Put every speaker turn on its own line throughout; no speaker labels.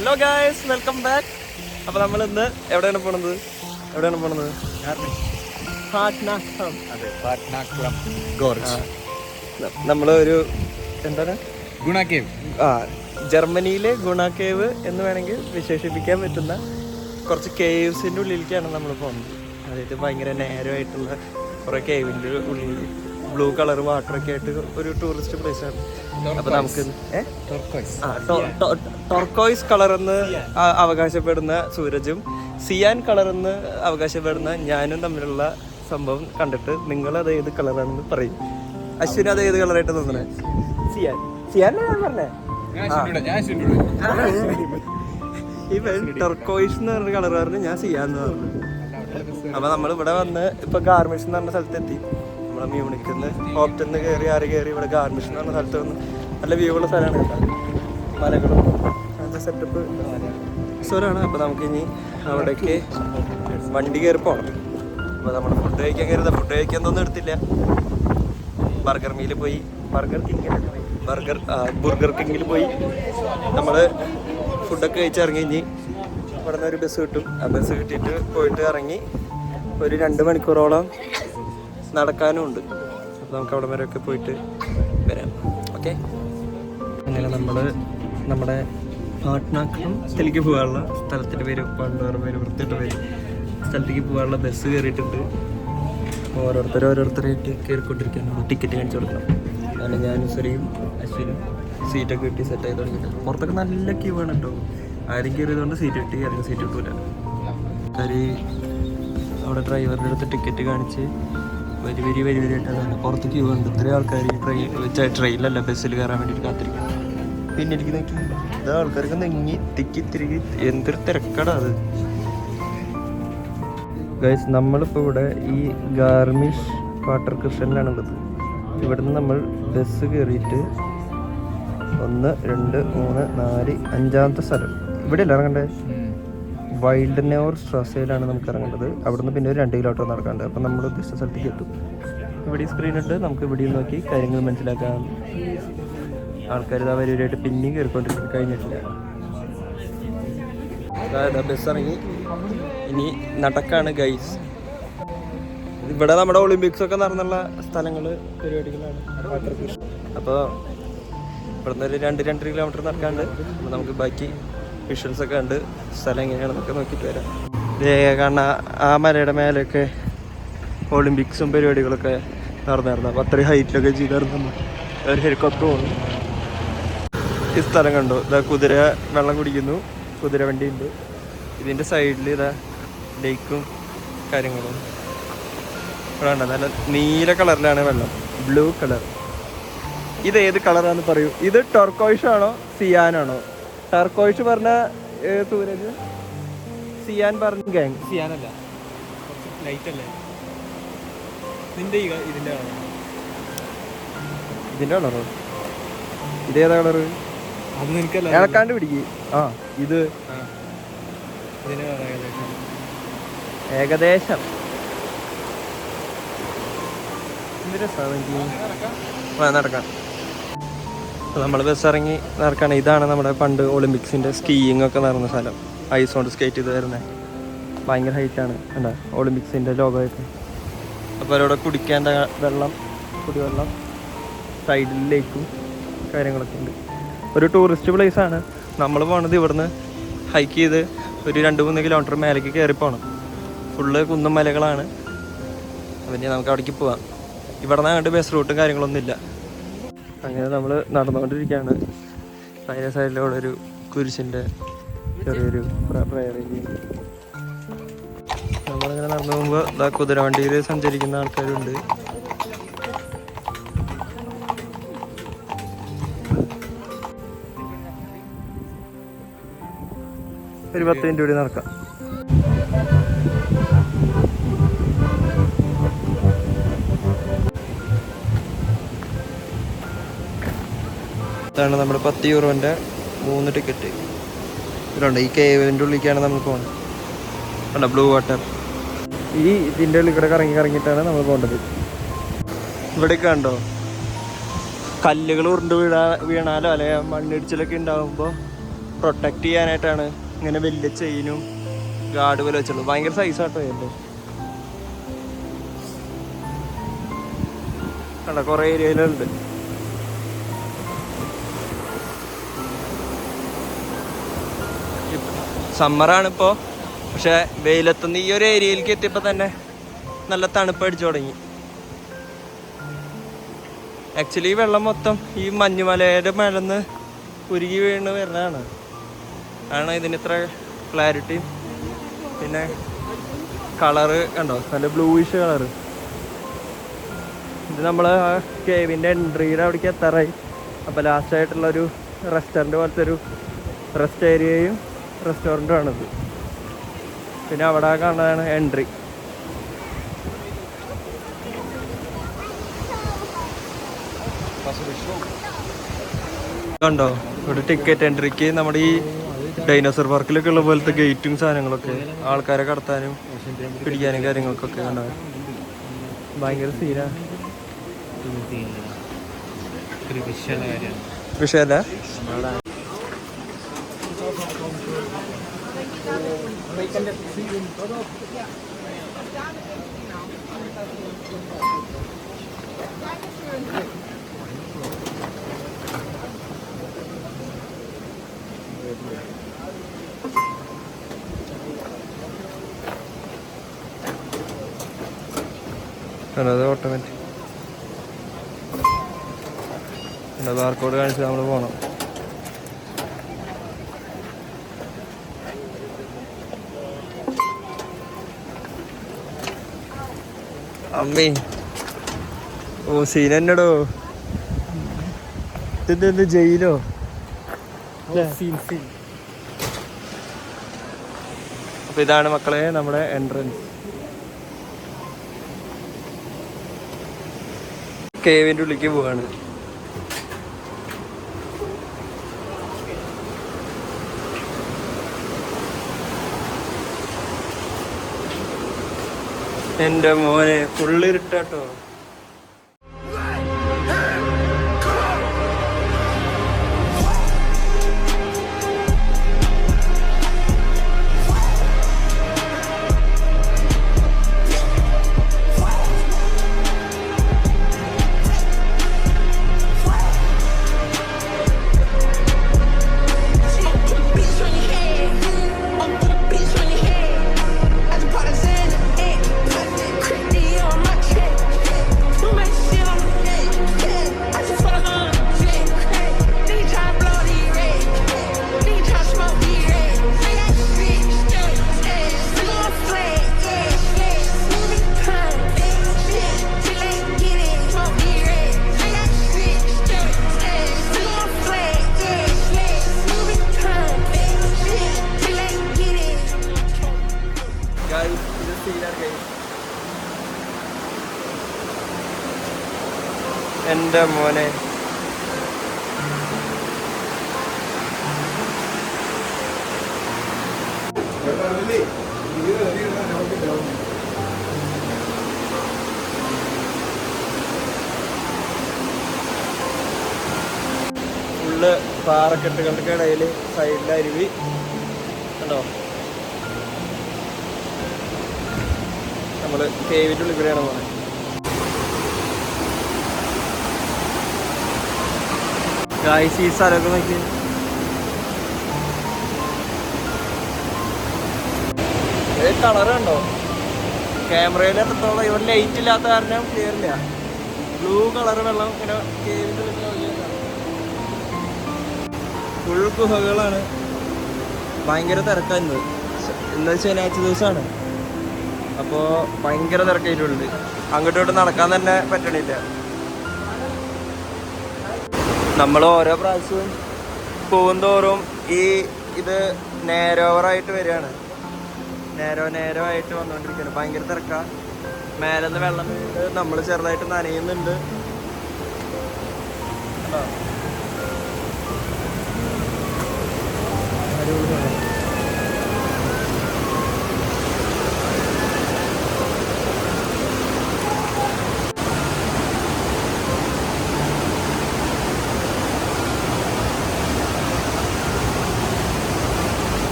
Hello guys, welcome back. അപ്പോൾ നമ്മൾ ഇന്ന് എവിടെയാണ് പോണത്? നമ്മളൊരു എന്താണ്
ഗുണ കേവ്.
ജർമ്മനിയിലെ ഗുണ കേവ് എന്ന് വേണമെങ്കിൽ വിശേഷിപ്പിക്കാൻ പറ്റുന്ന കുറച്ച് കേവ്സിൻ്റെ ഉള്ളിലേക്കാണ് നമ്മൾ പോകുന്നത്. അതായത് ഭയങ്കര നേരമായിട്ടുള്ള കുറേ കേവിൻ്റെ ഉള്ളിൽ ബ്ലൂ കളർ വാട്ടറൊക്കെ ആയിട്ട് ഒരു ടൂറിസ്റ്റ് പ്ലേസ് ആണ്. അപ്പോൾ നമുക്ക് ടോർക്കോയ്സ് കളർ എന്ന് അവകാശപ്പെടുന്ന സൂരജും സിയാൻ കളർ എന്ന് അവകാശപ്പെടുന്ന ഞാനും തമ്മിലുള്ള സംഭവം കണ്ടിട്ട് നിങ്ങൾ അത് ഏത് കളറാണെന്ന് പറയും. അശ്വിന് അത് ഏത് കളറായിട്ട് തോന്നണേ? സിയാൻ പറഞ്ഞേ. ഇവൻ ടർക്കോയിസ് എന്ന് പറഞ്ഞ കളർ പറഞ്ഞു, ഞാൻ സിയാന്ന് പറഞ്ഞു. അപ്പൊ നമ്മൾ ഇവിടെ വന്ന് ഇപ്പൊ ഗാർമിഷ് എന്ന് പറഞ്ഞ സ്ഥലത്തെത്തി. നമ്മളെ മ്യൂണിക്കിന്ന് ഹോപ്റ്റന്ന് കയറി ഇവിടെ ഗാർമിഷ് എന്ന് പറഞ്ഞ സ്ഥലത്ത് വന്ന് നല്ല വ്യൂ ഉള്ള സ്ഥലമാണ് കേട്ടോ. മലകളും അങ്ങനത്തെ സെറ്റപ്പ് സ്ഥലമാണ്. അപ്പൊ നമുക്കിനി അവിടേക്ക് വണ്ടി കയറി പോകണം. അപ്പൊ നമ്മൾ ഫുഡ് കഴിക്കാൻ ഒന്നും എടുത്തില്ല. ബർഗർ കിങ്ങിൽ പോയി നമ്മൾ ഫുഡൊക്കെ കഴിച്ചിറങ്ങി. ഇനി ഇവിടെ നിന്ന് ഒരു ബസ് കിട്ടും. ആ ബസ് കിട്ടിയിട്ട് പോയിട്ട് ഇറങ്ങി ഒരു 2 മണിക്കൂറോളം നടക്കാനും ഉണ്ട്. അപ്പോൾ നമുക്ക് അവിടെ വരെയൊക്കെ പോയിട്ട് വരാം. ഓക്കെ, അങ്ങനെ നമ്മൾ നമ്മുടെ പാട്നാക്കിലേക്ക് പോകാനുള്ള സ്ഥലത്തിൻ്റെ പേര് വൃത്തിയുടെ പേര് സ്ഥലത്തേക്ക് പോകാനുള്ള ബസ് കയറിയിട്ടുണ്ട്. അപ്പോൾ ഓരോരുത്തരായിട്ട് കയറിക്കൊണ്ടിരിക്കുകയാണ്. ടിക്കറ്റ് കാണിച്ചു കൊടുക്കണം. അങ്ങനെ ഞാനും സുരയും അശ്വിനും സീറ്റൊക്കെ കിട്ടി സെറ്റ് ആയി തുടങ്ങിയിട്ട്. പുറത്തൊക്കെ നല്ല ക്യൂ ആണ് കേട്ടോ. ആരും കയറിയതുകൊണ്ട് സീറ്റ് കിട്ടി, ആരും സീറ്റ് കിട്ടൂല. അവിടെ ഡ്രൈവറുടെ അടുത്ത് ടിക്കറ്റ് കാണിച്ച് വരിയായിട്ടാണ്. പുറത്ത് ക്യൂ ഉണ്ട്. ഇത്രയും ആൾക്കാർ ട്രെയിനിലല്ല ബസ്സിൽ കയറാൻ വേണ്ടിയിട്ട് കാത്തിരിക്കും. പിന്നെ എനിക്ക് നോക്കി ഇതാ ആൾക്കാർക്ക് നെങ്ങി തിരികെ എന്തൊരു തിരക്കടാ അത്. ഗൈസ്, നമ്മളിപ്പോൾ ഇവിടെ ഈ ഗാർമിഷ് വാട്ടർ ക്രിസ്റ്റലിലാണുള്ളത്. ഇവിടുന്ന് നമ്മൾ ബസ് കയറിയിട്ട് 1, 2, 3, 4, 5ാമത്തെ സ്ഥലം ഇവിടെ അല്ല ഇറങ്ങണ്ടേ. വൈൽഡ്നോർ സ്ട്രാസയിലാണ് നമുക്ക് ഇറങ്ങേണ്ടത്. അവിടുന്ന് പിന്നെ ഒരു 2 കിലോമീറ്റർ നടക്കാണ്ട്. അപ്പം നമ്മൾ ഉദ്ദേശിച്ച സ്ഥലത്തേക്ക് എത്തും. ഇവിടെ സ്ക്രീൻ ഉണ്ട്, നമുക്ക് ഇവിടെ നോക്കി കാര്യങ്ങൾ മനസ്സിലാക്കാം. ആൾക്കാർ ഇതാ വരിയായിട്ട് പിന്നെയും കയറിക്കൊണ്ടിരിക്കും. കഴിഞ്ഞിട്ടില്ല. അതായത് ബസ് ഇറങ്ങി ഇനി നടക്കാണ് ഗൈസ്. ഇവിടെ നമ്മുടെ ഒളിമ്പിക്സ് ഒക്കെ നടന്നുള്ള സ്ഥലങ്ങൾ പരിപാടികളാണ്. അപ്പോൾ ഇവിടുന്ന് ഒരു 2-2.5 കിലോമീറ്റർ നടക്കാണ്ട്. അപ്പോൾ നമുക്ക് ബാക്കി വിഷ്വൽസ് ഒക്കെ ഉണ്ട്. സ്ഥലം എങ്ങനെയാണെന്നൊക്കെ നോക്കിയിട്ട് വരാം. കാണുന്ന ആ മലയുടെ മേലെയൊക്കെ ഒളിമ്പിക്സും പരിപാടികളൊക്കെ നടന്നായിരുന്നു. അപ്പോൾ അത്രയും ഹൈറ്റിലൊക്കെ ചെയ്തായിരുന്നു. ഒരു ഹെലികോപ്റ്റർ പോകുന്നു. ഈ സ്ഥലം കണ്ടു. ഇതാ കുതിര വെള്ളം കുടിക്കുന്നു. കുതിര വണ്ടി ഉണ്ട്. ഇതിൻ്റെ സൈഡിൽ ഇതാ ലേക്കും കാര്യങ്ങളും ഇവിടെ ഉണ്ട്. നല്ല നീല കളറിലാണ് വെള്ളം, ബ്ലൂ കളർ. ഇത് ഏത് കളറാണെന്ന് പറയൂ. ഇത് ടർക്കോയിഷ് ആണോ സിയാനാണോ? ടർക്കോയിഷ് പറഞ്ഞ സൂരജ്, സിയാൻ പറഞ്ഞ ഗാങ്.
സിയാനല്ല, ലൈറ്റ് അല്ലേ ഇതിന്റെ കളറോ?
ഇതേതാ കളറ്?
അത് നിനക്കല്ല,
ഇളക്കാണ്ട് പിടിക്ക്. ഇത് ഏകദേശം നടക്കാം. നമ്മൾ ബസ് ഇറങ്ങി നടക്കുകയാണ്. ഇതാണ് നമ്മുടെ പണ്ട് ഒളിമ്പിക്സിൻ്റെ സ്കീയിങ് ഒക്കെ നടന്ന സ്ഥലം. ഐസ് കൊണ്ട് സ്കേറ്റ് ചെയ്ത് വരുന്നത്. ഭയങ്കര ഹൈറ്റാണ് എന്താ ഒളിമ്പിക്സിൻ്റെ ലോഗോയൊക്കെ. അപ്പോൾ അവരവിടെ കുടിക്കേണ്ട കുടിവെള്ളം സൈഡിലേക്കും കാര്യങ്ങളൊക്കെ ഉണ്ട്. ഒരു ടൂറിസ്റ്റ് പ്ലേസാണ്. നമ്മൾ പോണത് ഇവിടുന്ന് ഹൈക്ക് ചെയ്ത് ഒരു 2-3 കിലോമീറ്റർ മേലേക്ക് കയറി പോകണം. ഫുള്ള് കുന്നും മലകളാണ്. പിന്നെ നമുക്ക് അവിടേക്ക് പോവാം. ഇവിടെ നിന്ന് അങ്ങോട്ട് ബസ് റൂട്ടും കാര്യങ്ങളൊന്നുമില്ല. അങ്ങനെ നമ്മൾ നടന്നുകൊണ്ടിരിക്കുകയാണ്. അതിൻ്റെ സൈഡിലൂടെ ഒരു കുരിശിൻ്റെ ചെറിയൊരു പ്രയർ ചെയ്യുന്നു. നമ്മളിങ്ങനെ നടന്നു പോകുമ്പോൾ കുതിരവണ്ടിയിൽ സഞ്ചരിക്കുന്ന ആൾക്കാരുണ്ട്. ഒരു 10 മിനിറ്റ് കൂടി നടക്കാം. ഇതാണ് നമ്മുടെ 10 യൂറോൻ്റെ 3 ടിക്കറ്റ്. ഇതുണ്ട്. ഈ കേവിൻ്റെ ഉള്ളിലേക്കാണ് നമ്മൾ പോകുന്നത്. കണ്ടോ ബ്ലൂ വാട്ടർ. ഇതിൻ്റെ ഉള്ളിൽ കൂടെ കറങ്ങിയിട്ടാണ് നമ്മൾ പോകേണ്ടത്. ഇവിടെയൊക്കെ കണ്ടോ കല്ലുകൾ ഉരുണ്ട് വീണാലോ അല്ലെങ്കിൽ മണ്ണിടിച്ചിലൊക്കെ ഉണ്ടാകുമ്പോൾ പ്രൊട്ടക്റ്റ് ചെയ്യാനായിട്ടാണ് ഇങ്ങനെ വലിയ ചെയിനും ഗാർഡ് പോലെ വെച്ചുള്ളൂ. ഭയങ്കര സൈസാട്ടോ എൻ്റെ. കണ്ട കുറേ ഏരിയയിലുണ്ട്. സമ്മറാണിപ്പോൾ, പക്ഷെ വെയിലത്തുനിന്ന് ഈ ഒരു ഏരിയയിലേക്ക് എത്തിയപ്പോൾ തന്നെ നല്ല തണുപ്പ് അടിച്ചു തുടങ്ങി. ആക്ച്വലി ഈ വെള്ളം മൊത്തം ഈ മഞ്ഞുമലയുടെ മേലെന്ന് ഉരുകി വീണ് വരുന്നതാണ്. ആണ് ഇതിന് ഇത്ര ക്ലാരിറ്റിയും പിന്നെ കളറ് കണ്ടോ, നല്ല ബ്ലൂയിഷ് കളറ്. ഇത് നമ്മൾ ആ കേവിൻ്റെ എൻട്രിയുടെ അവിടേക്ക് എത്താറായി. അപ്പോൾ ലാസ്റ്റായിട്ടുള്ളൊരു റെസ്റ്റോറൻറ്റ് പോലത്തെ ഒരു റെസ്റ്റ് ഏരിയയും റെസ്റ്റോറൻറ്റും ആണിത്. പിന്നെ അവിടെ കാണാനാണ് എൻട്രി. കണ്ടോ ഇവിടെ ടിക്കറ്റ് എൻട്രിക്ക് നമ്മുടെ ഈ ഡൈനോസർ പാർക്കിലൊക്കെ ഉള്ള പോലത്തെ ഗേറ്റും സാധനങ്ങളൊക്കെ ആൾക്കാരെ കടത്താനും പിടിക്കാനും കാര്യങ്ങൾക്കൊക്കെ കണ്ടോ. ഭയങ്കര സീനാണ്. വിഷയല്ല. അത് ഓട്ടോമാറ്റിക്. പിന്നെ ബാർകോഡ് കാണിച്ച് നമ്മൾ പോകണം. അമ്മേ ഓ സീൻ എന്നടോ. ഇതെന്ത് ജയിലോ? അപ്പൊ ഇതാണ് മക്കളെ നമ്മുടെ എൻട്രൻസ്. കേവിൻ്റെ ഉള്ളിലേക്ക് പോവാണ്. എൻ്റെ മോനെ ഫുള്ളിരുട്ടാട്ടോ. എൻ്റെ മോനെ ഫുള്ള് പാറക്കെട്ടുകളുടെ ഇടയിൽ സൈഡിലെ അരുവി കണ്ടോ. നമ്മൾ കേവിൻ്റെ ഉള്ളിൽ കൂടെയാണ് പോകുന്നത്. ഗായ്സ് ഈ സ്ഥലമൊക്കെ നോക്കി. കളർ കണ്ടോ ക്യാമറയിൽ എത്രത്തോളം. ഇവർ ലൈറ്റ് ഇല്ലാത്ത കാരണം ക്ലിയർ ഇല്ല. ബ്ലൂ കളർ വെള്ളം ഇങ്ങനെ കേവിൻ്റെ ഫുൾ ഗുഹകളാണ്. ഭയങ്കര തിരക്കായിരുന്നു. ഇന്ന് ശനിയാഴ്ച ദിവസമാണ്. അപ്പോൾ ഭയങ്കര തിരക്കായിട്ടുണ്ട്. അങ്ങോട്ടും ഇങ്ങോട്ടും നടക്കാൻ തന്നെ പറ്റണില്ല. നമ്മൾ ഓരോ പ്രാവശ്യവും പോകുന്തോറും ഇത് നേരോവറായിട്ട് വരികയാണ്. നേരോ ആയിട്ട് വന്നുകൊണ്ടിരിക്കുകയാണ്. ഭയങ്കര തിരക്കാണ്. മേലെന്ന് വെള്ളം വീണ്ട് നമ്മൾ ചെറുതായിട്ട് നനയുന്നുണ്ട്.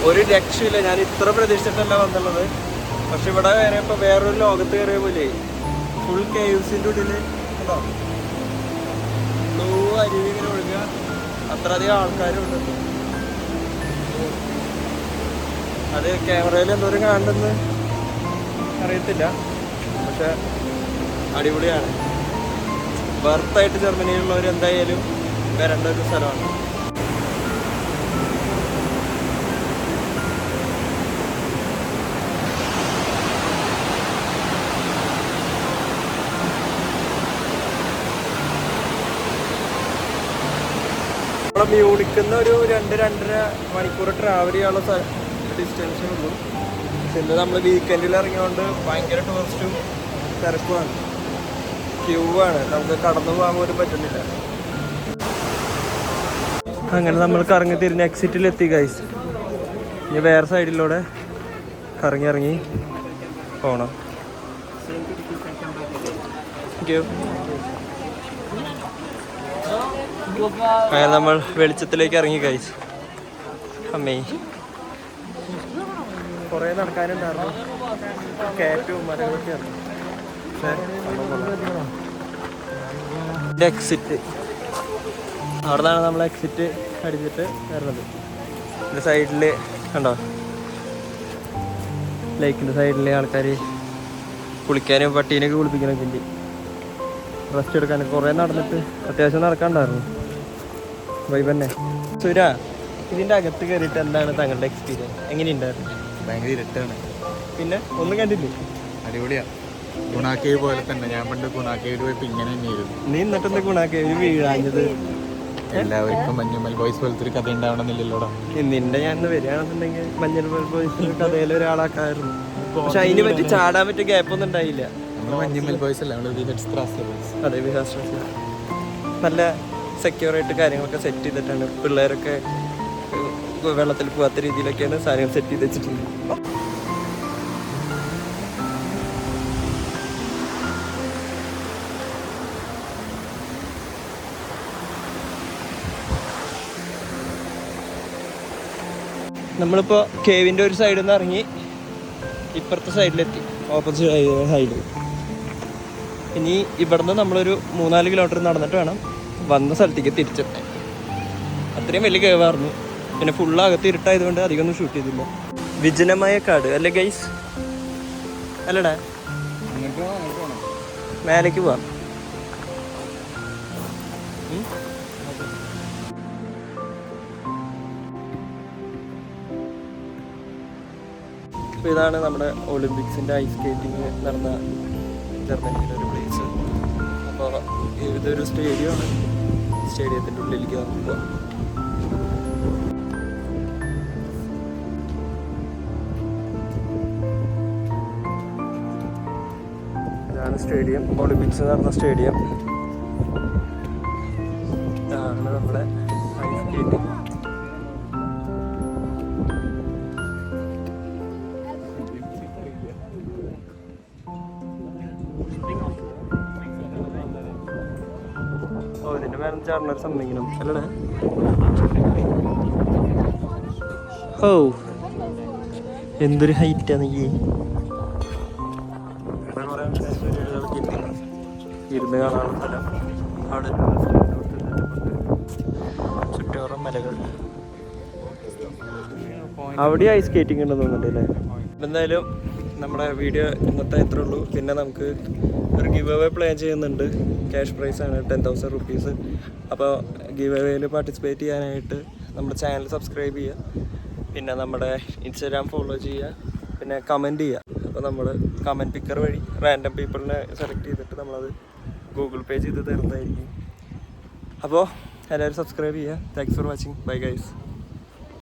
ഒരു രക്ഷയില്ല. ഞാൻ ഇത്ര പ്രതീക്ഷിച്ചിട്ടല്ല വന്നുള്ളത്. പക്ഷെ ഇവിടെ കയറിയപ്പോൾ വേറൊരു ലോകത്ത് കയറിയ പോലെ ഫുൾ കേവ്സിൻ്റെ ഉള്ളിൽ കേട്ടോ ബ്ലൂ അരുവി ഇങ്ങനെ ഒഴുകുക. അത്രയധികം ആൾക്കാരും ഉണ്ട്. അത് ക്യാമറയിൽ എന്തോരം കാണുന്നെന്ന് അറിയത്തില്ല, പക്ഷെ അടിപൊളിയാണ്. ബർത്തായിട്ട് ജർമ്മനിയിലുള്ളവർ എന്തായാലും വരേണ്ട ഒരു സ്ഥലമാണ്. നമ്മളെ മ്യൂണിക്കുന്ന ഒരു 2-2.5 മണിക്കൂർ ട്രാവൽ ചെയ്യാനുള്ള ഡിസ്റ്റൻസേ ഉള്ളൂ. പക്ഷെ ഇന്ന് നമ്മൾ വീക്കെൻഡിൽ ഇറങ്ങിയോണ്ട് ഭയങ്കര ടൂറിസ്റ്റും തിരക്കുമാണ്, ക്യൂ ആണ്. നമുക്ക് കടന്നു പോകാൻ പോലും പറ്റുന്നില്ല. അങ്ങനെ നമ്മൾ കറങ്ങി തിരിഞ്ഞ് എക്സിറ്റിലെത്തി ഗൈസ്. ഇനി വേറെ സൈഡിലൂടെ കറങ്ങി പോകണം. അങ്ങനെ നമ്മൾ വെളിച്ചത്തിലേക്ക് ഇറങ്ങി ഗൈസ്. അമ്മേ കുറേ നടക്കാനുണ്ടായിരുന്നു, കയറ്റവും മരങ്ങളൊക്കെയാണ്. എക്സിറ്റ് അവിടെ നിന്നാണ് നമ്മൾ എക്സിറ്റ് അടിച്ചിട്ട് വരുന്നത്. ഇതിൻ്റെ സൈഡിൽ കണ്ടോ, ലേക്കിൻ്റെ സൈഡിലെ ആൾക്കാർ കുളിക്കാനും പട്ടീനൊക്കെ കുളിപ്പിക്കാനൊക്കെ ഉണ്ട്, റെസ്റ്റ് എടുക്കാനൊക്കെ. കുറേ നടന്നിട്ട് അത്യാവശ്യം നടക്കാനുണ്ടായിരുന്നു. വൈബന്നെ. സുര, ഇതിൻ്റെ അകത്ത് കയറിയിട്ട് എന്താണ് താങ്കളുടെ എക്സ്പീരിയൻസ്? എങ്ങനെയുണ്ടായിരുന്നു?
ഭയങ്കര ഇരട്ടാണ്.
പിന്നെ ഒന്നും കണ്ടില്ലേ?
അടിപൊളിയാ. ഗുണാക്കേവ് പോലെ തന്നെ. ഞാൻ പണ്ട് ഗുണാക്കേവിൽ പോയപ്പോൾ ഇങ്ങനെ തന്നെയായിരുന്നു.
നീ എന്നിട്ടെന്താ ഗുണാക്കേവിൽ വീഴാഞ്ഞത്?
എല്ലാവർക്കും മഞ്ഞുമൽ ബോയ്സ് പോലത്തെ ഒരു കഥ ഉണ്ടാവണമെന്നില്ലല്ലോടാ.
നിന്റെ ഞാൻ വരികയാണെന്നുണ്ടെങ്കിൽ മഞ്ഞുമൽ ബോയ്സ് കഥയിലെ ഒരാളാക്കായിരുന്നു. പക്ഷെ അതിന് പറ്റി ചാടാൻ പറ്റിയ ഗ്യാപ്പൊന്നും ഉണ്ടായില്ല.
നമ്മൾ മഞ്ഞുമൽ ബോയ്സ് അല്ല, നമ്മൾ
അതെ, വിഹാസ്. നല്ല സെക്യൂറായിട്ട് കാര്യങ്ങളൊക്കെ സെറ്റ് ചെയ്തിട്ടാണ്. പിള്ളേരൊക്കെ വെള്ളത്തിൽ പോകാത്ത രീതിയിലൊക്കെയാണ് സാധനങ്ങൾ സെറ്റ് ചെയ്ത് വെച്ചിട്ടുണ്ട്. നമ്മളിപ്പോൾ കേവിൻ്റെ ഒരു സൈഡിൽ നിന്ന് ഇറങ്ങി ഇപ്പുറത്തെ സൈഡിലെത്തി, ഓപ്പോസിറ്റ് സൈഡിൽ. ഇനി ഇവിടുന്ന് നമ്മളൊരു 3-4 കിലോമീറ്റർ നടന്നിട്ട് വേണം വന്ന സ്ഥലത്തേക്ക് തിരിച്ചെത്താൻ. അത്രയും വലിയ കേവായിരുന്നു. പിന്നെ ഫുള്ളകത്ത് ഇരുട്ടായതുകൊണ്ട് അധികമൊന്നും ഷൂട്ട് ചെയ്തില്ല. വിജനമായ കാട് അല്ലേ ഗൈസ്? അല്ലടാ, മേലേക്ക് പോവാം. അപ്പോൾ ഇതാണ് നമ്മുടെ ഒളിമ്പിക്സിൻ്റെ ഐസ് സ്കേറ്റിംഗ് നടന്ന ജർമ്മനിയിലെ ഒരു പ്ലേസ്. അപ്പോൾ ഇതൊരു സ്റ്റേഡിയമാണ്. സ്റ്റേഡിയത്തിൻ്റെ ഉള്ളിലേക്ക് നമുക്ക് പോകാം. ഇതാണ് സ്റ്റേഡിയം, ഒളിമ്പിക്സ് നടന്ന സ്റ്റേഡിയം. ഇതാണ് നമ്മുടെ ഐസ് സ്കേറ്റിംഗ്. ഇതിൻ്റെ മേലെ ചാടുന്നൊരു സമ്മതിക്കണം അല്ലേ? ഓ, എന്തൊരു ഹൈറ്റാണ് ഈ ഇരുന്ന് കാണാനുള്ള സ്ഥലം. അവിടെ ചുറ്റോറം മലകൾ. അവിടെ ഐസ് സ്കേറ്റിംഗ് ഉണ്ടെന്ന് തോന്നുന്നുണ്ട് അല്ലേ? എന്തായാലും നമ്മുടെ വീഡിയോ ഇന്നത്തെ ഇത്രേ ഉള്ളൂ. പിന്നെ നമുക്ക് ഒരു ഗിവ് അവേ പ്ലാൻ ചെയ്യുന്നുണ്ട്. ക്യാഷ് പ്രൈസാണ് 10,000 റുപ്പീസ്. അപ്പോൾ ഗിവ് അവേയിൽ പാർട്ടിസിപ്പേറ്റ് ചെയ്യാനായിട്ട് നമ്മുടെ ചാനൽ സബ്സ്ക്രൈബ് ചെയ്യുക, പിന്നെ നമ്മുടെ ഇൻസ്റ്റാഗ്രാം ഫോളോ ചെയ്യുക, പിന്നെ കമൻറ്റ് ചെയ്യുക. അപ്പോൾ നമ്മൾ കമൻറ്റ് പിക്കർ വഴി റാൻഡം പീപ്പിളിനെ സെലക്ട് ചെയ്തിട്ട് നമ്മളത് ഗൂഗിൾ പേ ചെയ്ത് തരുന്നതായിരിക്കും. അപ്പോൾ എല്ലാവരും സബ്സ്ക്രൈബ് ചെയ്യുക. Thanks for watching. Bye guys.